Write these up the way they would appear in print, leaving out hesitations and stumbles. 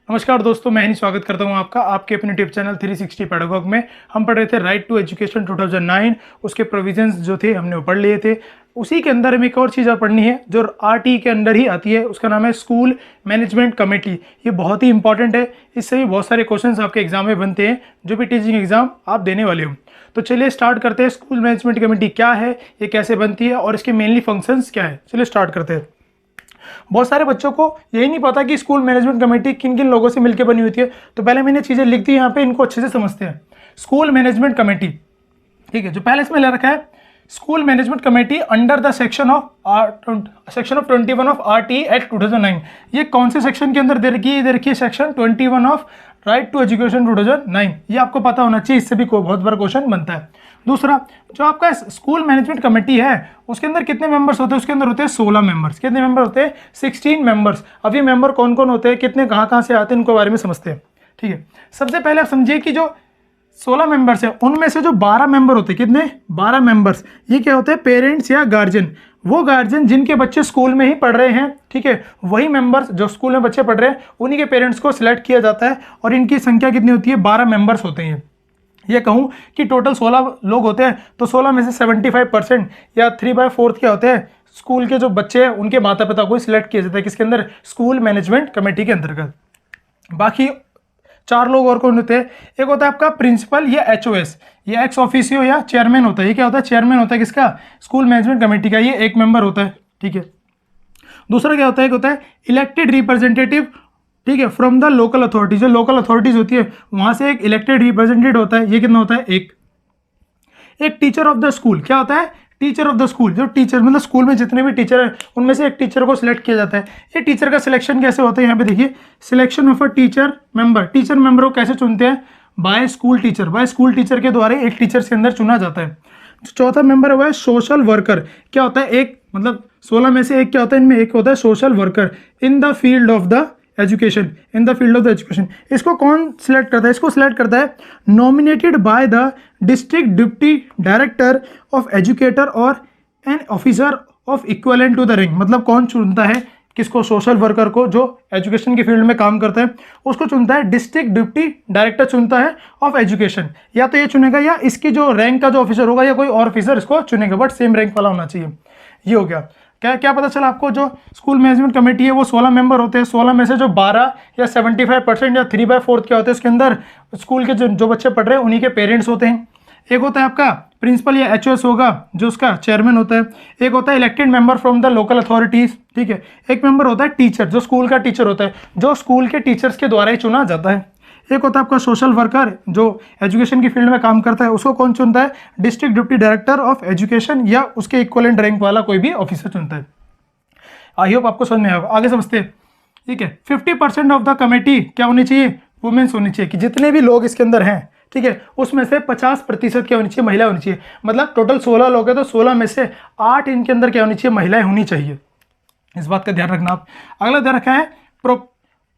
नमस्कार दोस्तों, मैं ही स्वागत करता हूं आपका आपके अपने यूट्यूब चैनल 360 पेडागॉग में। हम पढ़ रहे थे राइट टू एजुकेशन 2009। उसके प्रोविजंस जो थे हमने वो पढ़ लिए थे। उसी के अंदर हमें एक और चीज़ पढ़नी है जो आरटी के अंदर ही आती है, उसका नाम है स्कूल मैनेजमेंट कमेटी। ये बहुत ही इंपॉर्टेंट है, इससे भी बहुत सारे क्वेश्चंस आपके एग्जाम में बनते हैं जो भी टीचिंग एग्जाम आप देने वाले हो। तो चलिए स्टार्ट करते हैं। स्कूल मैनेजमेंट कमेटी क्या है, ये कैसे बनती है और इसके मेनली फंक्शंस क्या है। चलिए स्टार्ट करते हैं। बहुत सारे बच्चों को यही नहीं पता कि स्कूल मैनेजमेंट कमेटी किन किन लोगों से मिलकर बनी हुई है, तो पहले मैंने चीज़ें लिख दी यहाँ पे, इनको अच्छे से समझते हैं। स्कूल मैनेजमेंट कमेटी, ठीक है, जो पहले इसमें ले रखा है school management committee under the section of 21 of RT act 2009। ये कौन से सेक्शन के अंदर दे रखी है? दे रखी है section 21 of right to education 2009। ये आपको पता होना चाहिए, इससे भी कोई बहुत बड़ा क्वेश्चन बनता है। दूसरा, जो आपका स्कूल मैनेजमेंट कमेटी है उसके अंदर कितने मेंबर्स होते हैं? उसके अंदर होते हैं 16 मेंबर्स। कितने मेंबर होते हैं? 16 मेंबर्स। अब ये मेंबर कौन कौन होते हैं, कितने कहाँ से आते हैं, इनको बारे में समझते हैं। ठीक है, सबसे पहले आप समझिए कि जो 16 मेंबर्स है उनमें से जो 12 मेंबर होते हैं, कितने? 12 मेंबर्स। ये क्या होते हैं? पेरेंट्स या गार्जियन। वो गार्जियन जिनके बच्चे स्कूल में ही पढ़ रहे हैं, ठीक है, वही मेंबर्स जो स्कूल में बच्चे पढ़ रहे हैं उन्हीं के पेरेंट्स को सिलेक्ट किया जाता है। और इनकी संख्या कितनी होती है? 12 मेंबर्स होते हैं। ये कहूँ कि टोटल 16 लोग होते हैं तो 16 में से 75% या 3/4 क्या होते हैं? स्कूल के जो बच्चे हैं उनके माता पिता को सिलेक्ट किया जाता है। किसके अंदर? स्कूल मैनेजमेंट कमेटी के अंतर्गत। बाकी 4 लोग और कौन होते हैं? एक होता है आपका प्रिंसिपल या एचओएस, या एक्स ऑफिसियो या चेयरमैन होता है। ये क्या होता है? चेयरमैन होता है किसका? स्कूल मैनेजमेंट कमेटी का। ये एक मेंबर होता है, ठीक है। दूसरा क्या होता है? एक होता है इलेक्टेड रिप्रेजेंटेटिव, ठीक है, फ्रॉम द लोकल अथॉरिटीज। जो लोकल अथॉरिटीज होती है वहां से एक इलेक्टेड रिप्रेजेंटेटिव होता है। ये कितना होता है? एक टीचर ऑफ द स्कूल। क्या होता है? Teacher of the school. जो टीचर मतलब स्कूल में जितने भी टीचर हैं उनमें से एक टीचर को सिलेक्ट किया जाता है। ये टीचर का सिलेक्शन कैसे होता है? यहाँ पे देखिए, selection of a teacher member. Teacher member को कैसे चुनते हैं? By school teacher. By school teacher के द्वारा एक टीचर के अंदर चुना जाता है। जो चौथा मेंबर है वो है सोशल वर्कर। क्या होता है? एक मतलब 16 में से एक क्या होता है? इनमें एक होता है social worker in the field of the education. In the field of the education. इसको कौन सिलेक्ट करता है? इसको सिलेक्ट करता है nominated by the district deputy director of educator और an officer of equivalent to the rank. मतलब कौन चुनता है किसको? सोशल वर्कर को, जो एजुकेशन के फील्ड में काम करता है उसको चुनता है डिस्ट्रिक्ट डिप्टी डायरेक्टर चुनता है ऑफ एजुकेशन। या तो ये चुनेगा या इसकी जो रैंक का जो ऑफिसर होगा या कोई और ऑफिसर इसको चुनेगा, बट सेम रैंक वाला होना चाहिए। ये हो गया। क्या क्या पता चला आपको? जो स्कूल मैनेजमेंट कमेटी है वो 16 मेंबर होते हैं। 16 में से जो 12 या 75% या 3/4 क्या होते हैं उसके अंदर स्कूल के जो बच्चे पढ़ रहे हैं उन्हीं के पेरेंट्स होते हैं। एक होता है आपका प्रिंसिपल या एचओएस होगा जो उसका चेयरमैन होता है। एक होता है elected member from the local authorities, ठीक है। एक मेंबर होता है टीचर, जो स्कूल का टीचर होता है, जो स्कूल के टीचर्स के द्वारा ही चुना जाता है। एक होता है आपका सोशल वर्कर जो एजुकेशन की फील्ड में काम करता है, उसको कौन चुनता है? District deputy director of education या उसके इक्विवेलेंट रैंक वाला कोई भी ऑफिसर चुनता है। आई होप आपको समझ में आएगा। आगे समझते हैं, ठीक है। 50% ऑफ द कमेटी क्या होनी चाहिए? वुमेन्स होनी चाहिए। कि जितने भी लोग इसके अंदर हैं, ठीक है, उसमें से 50% क्या होनी चाहिए? महिला होनी चाहिए। मतलब टोटल 16 लोग हैं तो 16 में से 8 इनके अंदर क्या होनी चाहिए? महिलाएं होनी चाहिए। इस बात का ध्यान रखना आप। अगला ध्यान रखा है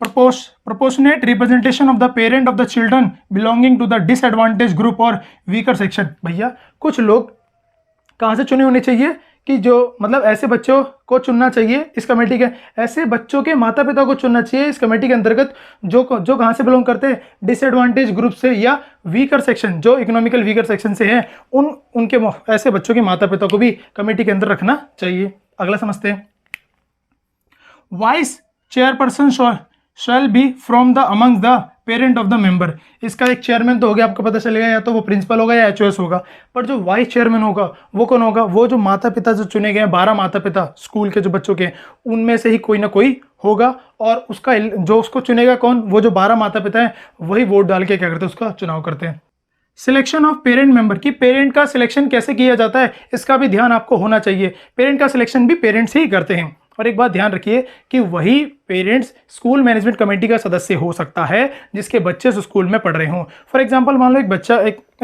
proportionate representation of the parent of the children belonging to the disadvantaged group और weaker section। भैया कुछ लोग कहाँ से चुने होने चाहिए? कि जो मतलब ऐसे बच्चों को चुनना चाहिए इस कमेटी के, ऐसे बच्चों के माता पिता को चुनना चाहिए इस कमेटी के अंतर्गत जो कहाँ से बिलोंग करते हैं? डिसएडवांटेज ग्रुप से या वीकर सेक्शन, जो इकोनॉमिकल वीकर सेक्शन से हैं उनके ऐसे बच्चों के माता पिता को भी कमेटी के अंदर रखना चाहिए। अगला समझते हैं। Vice chairperson shall be from the among the parent of the member. इसका एक चेयरमैन तो हो गया, आपको पता चलेगा, या तो वो प्रिंसिपल होगा या एचओएस होगा। पर जो वाइस चेयरमैन होगा वो कौन होगा? वो जो माता पिता जो चुने गए हैं, 12 माता पिता स्कूल के जो बच्चों के, उनमें से ही कोई ना कोई होगा। और उसका जो उसको चुनेगा कौन? वो जो 12 माता पिता हैं वही वोट डाल के क्या करते हैं? उसका चुनाव करते हैं। सिलेक्शन ऑफ पेरेंट मेंबर, की पेरेंट का सिलेक्शन कैसे किया जाता है इसका भी ध्यान आपको होना चाहिए। पेरेंट का सिलेक्शन भी पेरेंट्स ही करते हैं। और एक बात ध्यान रखिए कि वही पेरेंट्स स्कूल मैनेजमेंट कमेटी का सदस्य हो सकता है जिसके बच्चे स्कूल में पढ़ रहे हों। फॉर एग्जांपल मान लो एक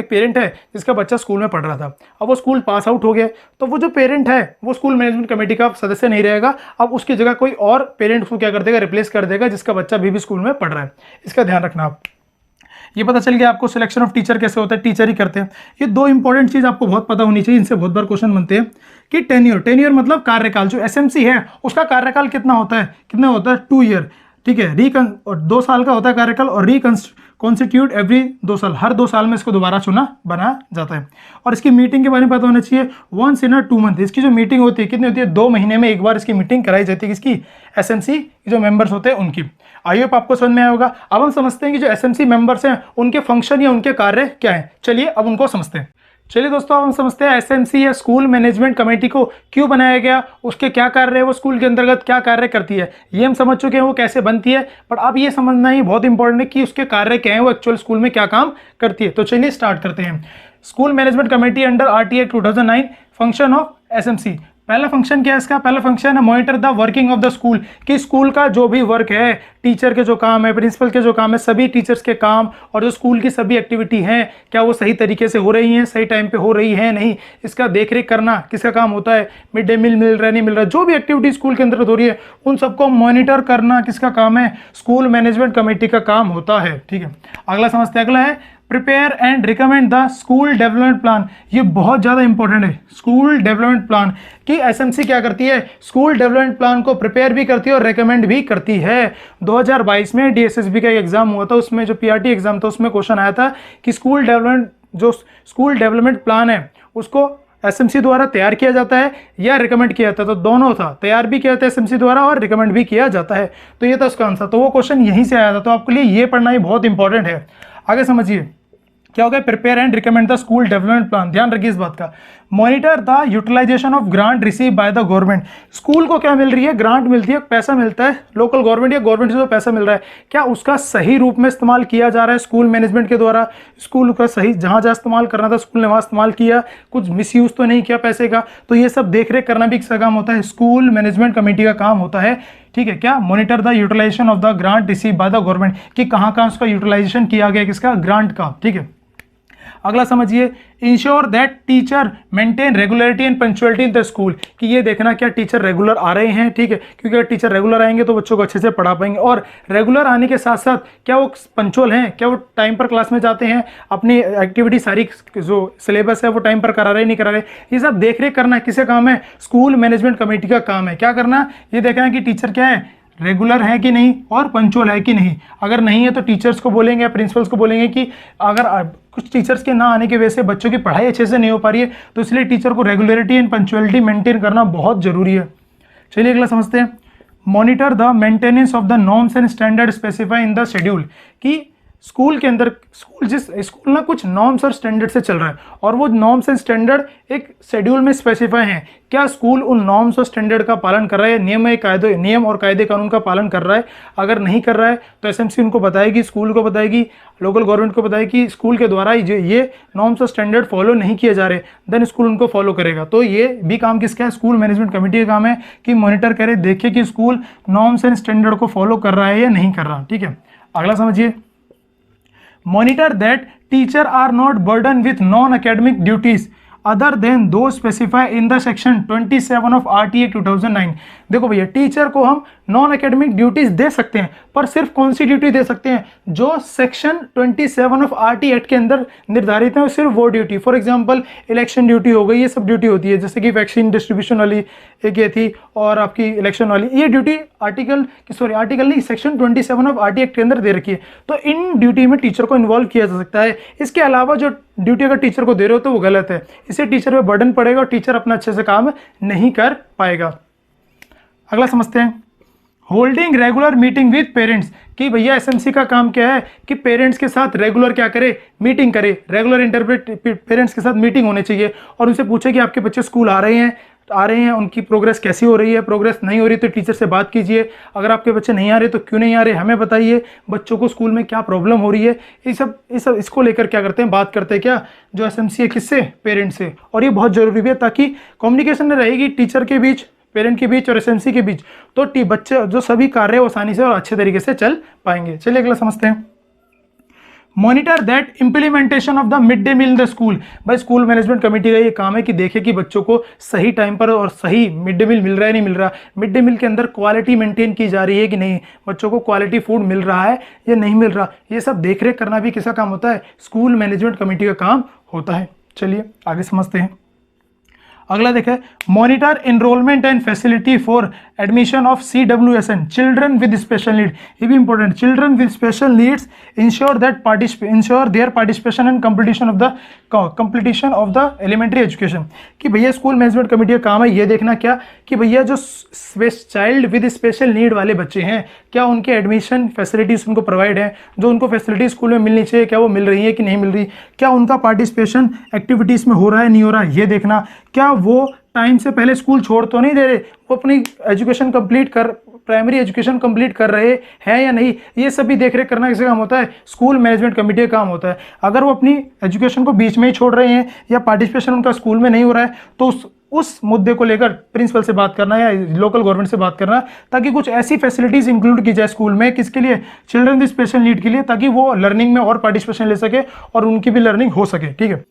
पेरेंट है जिसका बच्चा स्कूल में पढ़ रहा था, अब वो स्कूल पास आउट हो गया, तो वो जो पेरेंट है वो स्कूल मैनेजमेंट कमेटी का सदस्य नहीं रहेगा। अब उसकी जगह कोई और पेरेंट उसको क्या कर देगा? रिप्लेस कर देगा, जिसका बच्चा भी स्कूल में पढ़ रहा है। इसका ध्यान रखना आप। ये पता चल गया आपको सिलेक्शन ऑफ टीचर कैसे होता है, टीचर ही करते हैं। ये दो इंपॉर्टेंट चीज आपको बहुत पता होनी चाहिए, इनसे बहुत बार क्वेश्चन बनते हैं कि टेन्योर मतलब कार्यकाल, जो एसएमसी है उसका कार्यकाल कितना होता है, 2 ईयर। ठीक है। और 2 साल का होता है कार्यकाल, और कॉन्स्टिट्यूट एवरी 2 साल, हर 2 साल में इसको दोबारा चुना बनाया जाता है। और इसकी मीटिंग के बारे में पता होना चाहिए, वंस इन अ 2 मंथ, इसकी जो मीटिंग होती है कितनी होती है, 2 महीने में एक बार इसकी मीटिंग कराई जाती है, किसकी, एसएमसी के जो मेंबर्स होते हैं उनकी। आई होप आपको समझ में आया होगा। अब हम समझते हैं कि जो एसएमसी मेंबर्स हैं उनके फंक्शन या उनके कार्य क्या है। चलिए अब उनको समझते हैं। चलिए दोस्तों, अब हम समझते हैं एसएमसी या स्कूल मैनेजमेंट कमेटी को क्यों बनाया गया, उसके क्या कार्य है, वो स्कूल के अंतर्गत क्या कार्य करती है, ये हम समझ चुके हैं वो कैसे बनती है। पर अब ये समझना ही बहुत इंपॉर्टेंट है कि उसके कार्य क्या है, वो एक्चुअल स्कूल में क्या काम करती है। तो चलिए स्टार्ट करते हैं। School management committee under RT act 2009, function of SMC. पहला फंक्शन क्या है इसका, पहला फंक्शन है monitor the working of the school, कि स्कूल का जो भी वर्क है, टीचर के जो काम है, प्रिंसिपल के जो काम है, सभी टीचर्स के काम और जो स्कूल की सभी एक्टिविटी हैं, क्या वो सही तरीके से हो रही हैं, सही टाइम पे हो रही है नहीं, इसका देखरेख करना किसका काम होता है। मिड डे मील मिल रहा है नहीं मिल रहा, जो भी एक्टिविटी स्कूल के अंदर हो रही है उन सबको मॉनिटर करना किसका काम है, स्कूल मैनेजमेंट कमेटी का काम होता है। ठीक है, अगला समझते हैं। अगला है prepare and recommend the school development plan. ये बहुत ज़्यादा इंपॉर्टेंट है, स्कूल डेवलपमेंट प्लान कि एसएमसी क्या करती है, स्कूल डेवलपमेंट प्लान को प्रिपेयर भी करती है और रिकमेंड भी करती है। 2022 में डीएसएसबी का एग्जाम हुआ था, उसमें जो पीआरटी एग्जाम था उसमें क्वेश्चन आया था कि स्कूल डेवलपमेंट प्लान है उसको एसएमसी द्वारा तैयार किया जाता है या रिकमेंड किया जाता है। तो दोनों था, तैयार भी किया जाता है एसएमसी द्वारा और रिकमेंड भी किया जाता है। तो ये था उसका आंसर, तो वो क्वेश्चन यहीं से आया था, तो आपके लिए ये पढ़ना ही बहुत इंपॉर्टेंट है। आगे समझिए क्या हो गया, prepare and recommend the school development plan. ध्यान रखिए इस बात का। Monitor the utilization of grant receive by the government. School को क्या मिल रही है, ग्रांट मिलती है, पैसा मिलता है लोकल गवर्नमेंट या गवर्नमेंट से जो पैसा मिल रहा है, क्या उसका सही रूप में इस्तेमाल किया जा रहा है स्कूल मैनेजमेंट के द्वारा। स्कूल का सही जहाँ जहाँ इस्तेमाल करना था स्कूल ने वहाँ इस्तेमाल किया, कुछ मिसयूज तो नहीं किया पैसे का। तो ये सब देख रेख करना भी किसका काम होता है, स्कूल मैनेजमेंट कमेटी का काम होता है। ठीक है, क्या, monitor the utilization of the grant receive by the government, कि कहाँ कहाँ उसका यूटिलाइजेशन किया गया किसका, ग्रांट का। ठीक है, अगला समझिए, ensure that teacher maintain regularity and punctuality in the school, कि ये देखना क्या टीचर रेगुलर आ रहे हैं। ठीक है, क्योंकि अगर टीचर रेगुलर आएंगे तो बच्चों को अच्छे से पढ़ा पाएंगे, और रेगुलर आने के साथ साथ क्या वो पंक्चुअल हैं, क्या वो टाइम पर क्लास में जाते हैं, अपनी एक्टिविटी सारी जो सिलेबस है वो टाइम पर करा रहे नहीं करा रहे, ये सब देख रेख करना किसका काम है, स्कूल मैनेजमेंट कमेटी का काम है। क्या करना, ये देखना कि टीचर क्या है, रेगुलर है कि नहीं और पंक्चुअल है कि नहीं। अगर नहीं है तो टीचर्स को बोलेंगे, प्रिंसिपल्स को बोलेंगे कि अगर कुछ टीचर्स के ना आने की वजह से बच्चों की पढ़ाई अच्छे से नहीं हो पा रही है, तो इसलिए टीचर को रेगुलरिटी एंड पंक्चुअलिटी मेंटेन करना बहुत जरूरी है। चलिए अगला समझते हैं। Monitor the maintenance of the norms and standard specify in the schedule, कि स्कूल के अंदर स्कूल ना कुछ नॉर्म्स और स्टैंडर्ड से चल रहा है और वो नॉर्म्स एंड स्टैंडर्ड एक शेड्यूल में स्पेसिफाई हैं, क्या स्कूल उन नॉर्म्स और स्टैंडर्ड का पालन कर रहा है, नियम और कायदे कानून का पालन कर रहा है। अगर नहीं कर रहा है तो एसएमसी उनको बताएगी, स्कूल को बताएगी, लोकल गवर्नमेंट को बताएगी, स्कूल के द्वारा ये नॉर्म्स और स्टैंडर्ड फॉलो नहीं किए जा रहे, देन स्कूल उनको फॉलो करेगा। तो ये भी काम किसका है, स्कूल मैनेजमेंट कमेटी का काम है कि मॉनिटर करे, देखे कि स्कूल नॉर्म्स एंड स्टैंडर्ड को फॉलो कर रहा है या नहीं कर रहा। ठीक है, अगला समझिए। Monitor that teacher are not burdened with non-academic duties other than those specified in the section 27 of RTA 2009। देखो भैया, टीचर को हम नॉन एकेडमिक ड्यूटीज दे सकते हैं, पर सिर्फ कौन सी ड्यूटी दे सकते हैं, जो सेक्शन 27 ऑफ आरटी एक्ट के अंदर निर्धारित है, सिर्फ वो duty. For example election duty हो गई, ये सब ड्यूटी होती है, जैसे कि वैक्सीन डिस्ट्रीब्यूशन वाली एक ये थी और आपकी इलेक्शन वाली, ये ड्यूटी आर्टिकल नहीं, सेक्शन 27 ऑफ आरटी एक्ट के अंदर दे रखी है। तो इन ड्यूटी में टीचर को इन्वॉल्व किया जा सकता है। इसके अलावा जो ड्यूटी अगर टीचर को दे रहे हो तो वो गलत है, इससे टीचर पे बर्डन पड़ेगा और टीचर अपना अच्छे से काम नहीं कर पाएगा। अगला समझते हैं। Holding regular meeting with parents, कि भैया एसएमसी का काम क्या है कि पेरेंट्स के साथ रेगुलर क्या करे, मीटिंग करे। रेगुलर इंटरप्रेट पेरेंट्स के साथ मीटिंग होनी चाहिए और उनसे पूछे कि आपके बच्चे स्कूल आ रहे हैं, उनकी प्रोग्रेस कैसी हो रही है, प्रोग्रेस नहीं हो रही तो टीचर से बात कीजिए, अगर आपके बच्चे नहीं आ रहे तो क्यों नहीं आ रहे हमें बताइए, बच्चों को स्कूल में क्या प्रॉब्लम हो रही है, ये सब इसको लेकर क्या करते हैं, बात करते हैं क्या, जो एसएमसी है किससे, पेरेंट्स से। और ये बहुत जरूरी भी है ताकि कम्युनिकेशन रहेगी टीचर के बीच, पेरेंट के बीच और एसएमसी के बीच, तो बच्चे जो सभी कार्य वो आसानी से और अच्छे तरीके से चल पाएंगे। चलिए अगला समझते हैं। Monitor that implementation of the mid day meal in the school. भाई स्कूल मैनेजमेंट कमेटी का ये काम है कि देखे कि बच्चों को सही टाइम पर और सही मिड डे मील मिल रहा है नहीं मिल रहा, मिड डे मील के अंदर क्वालिटी मेंटेन की जा रही है कि नहीं, बच्चों को क्वालिटी फूड मिल रहा है या नहीं मिल रहा, ये सब देख रेख करना भी किसका काम होता है, स्कूल मैनेजमेंट कमेटी का काम होता है। चलिए आगे समझते हैं। अगला देखें, monitor enrolment and facility for admission of CWSN children with special need. ये भी important, children with special needs ensure their participation and completion of the elementary education. कि भैया स्कूल मैनेजमेंट कमेटी का काम है ये देखना क्या कि भैया जो चाइल्ड विद स्पेशल नीड वाले बच्चे हैं क्या उनके एडमिशन फैसिलिटीज उनको प्रोवाइड है, जो उनको फैसिलिटी स्कूल में मिलनी चाहिए क्या वो मिल रही है कि नहीं मिल रही, क्या उनका पार्टिसिपेशन एक्टिविटीज़ में हो रहा है नहीं हो रहा है ये देखना, क्या वो टाइम से पहले स्कूल छोड़ तो नहीं दे रहे, वो अपनी एजुकेशन कंप्लीट कर प्राइमरी एजुकेशन कंप्लीट कर रहे हैं या नहीं, ये सब भी देख रेख करना किसका काम होता है, स्कूल मैनेजमेंट कमेटी का काम होता है। अगर वो अपनी एजुकेशन को बीच में ही छोड़ रहे हैं या पार्टिसिपेशन उनका स्कूल में नहीं हो रहा है तो उस मुद्दे को लेकर प्रिंसिपल से बात करना या लोकल गवर्नमेंट से बात करना, ताकि कुछ ऐसी फैसिलिटीज इंक्लूड की जाए स्कूल में किसके लिए, चिल्ड्रन विद स्पेशल नीड के लिए, ताकि वो लर्निंग में और पार्टिसिपेशन ले सके और उनकी भी लर्निंग हो सके। ठीक है,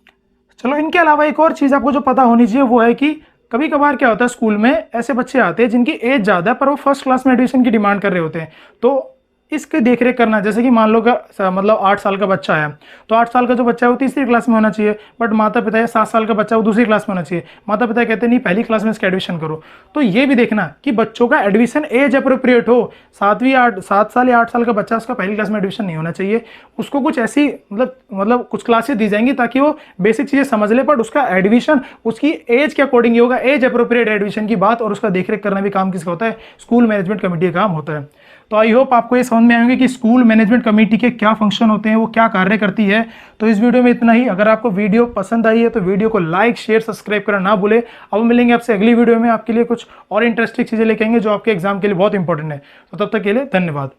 चलो इनके अलावा एक और चीज़ आपको जो पता होनी चाहिए वो है कि कभी कभार क्या होता है स्कूल में ऐसे बच्चे आते हैं जिनकी एज ज़्यादा है पर वो फर्स्ट क्लास में एडमिशन की डिमांड कर रहे होते हैं, तो इसके देख रेख करना, जैसे कि मान लो मतलब 8 साल का बच्चा है तो 8 साल का जो बच्चा है वो तीसरी क्लास में होना चाहिए, बट माता पिता है 7 साल का बच्चा वो दूसरी क्लास में होना चाहिए, माता पिता कहते हैं नहीं पहली क्लास में इसका एडमिशन करो। तो ये भी देखना कि बच्चों का एडमिशन एज अप्रोप्रिएट हो, 7 साल या 8 साल का बच्चा उसका पहली क्लास में एडमिशन नहीं होना चाहिए, उसको कुछ ऐसी मतलब कुछ क्लासेस दी जाएंगी ताकि वो बेसिक चीज़ें समझ ले, बट उसका एडमिशन उसकी एज के अकॉर्डिंग ही होगा, एज अप्रोप्रिएट एडमिशन की बात, और उसका देखरेख करना भी काम किसका होता है, स्कूल मैनेजमेंट कमेटी का काम होता है। तो आई होप आपको ये समझ में आएंगे कि स्कूल मैनेजमेंट कमेटी के क्या फंक्शन होते हैं, वो क्या कार्य करती है। तो इस वीडियो में इतना ही। अगर आपको वीडियो पसंद आई है तो वीडियो को लाइक शेयर सब्सक्राइब करना ना भूले। अब मिलेंगे आपसे अगली वीडियो में, आपके लिए कुछ और इंटरेस्टिंग चीज़ें लेके आएंगे जो आपके एग्जाम के लिए बहुत इंपॉर्टेंट है। तो तब तक के लिए धन्यवाद।